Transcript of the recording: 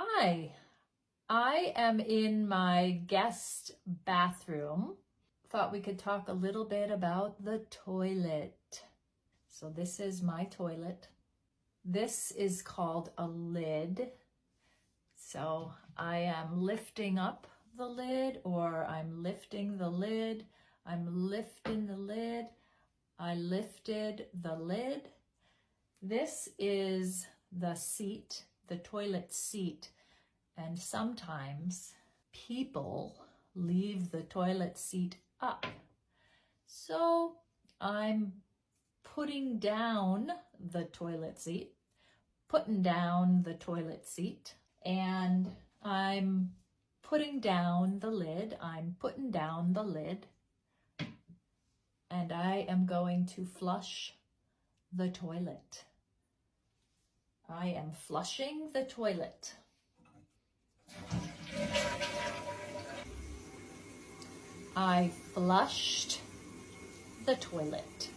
Hi, I am in my guest bathroom. Thought we could talk a little bit about the toilet. So this is my toilet. This is called a lid. So I am lifting up the lid, or I'm lifting the lid. I'm lifting the lid. I lifted the lid. This is the seat, the toilet seat. And sometimes people leave the toilet seat up. So I'm putting down the toilet seat, putting down the toilet seat, and I'm putting down the lid. I'm putting down the lid, and I am going to flush the toilet. I am flushing the toilet. I flushed the toilet.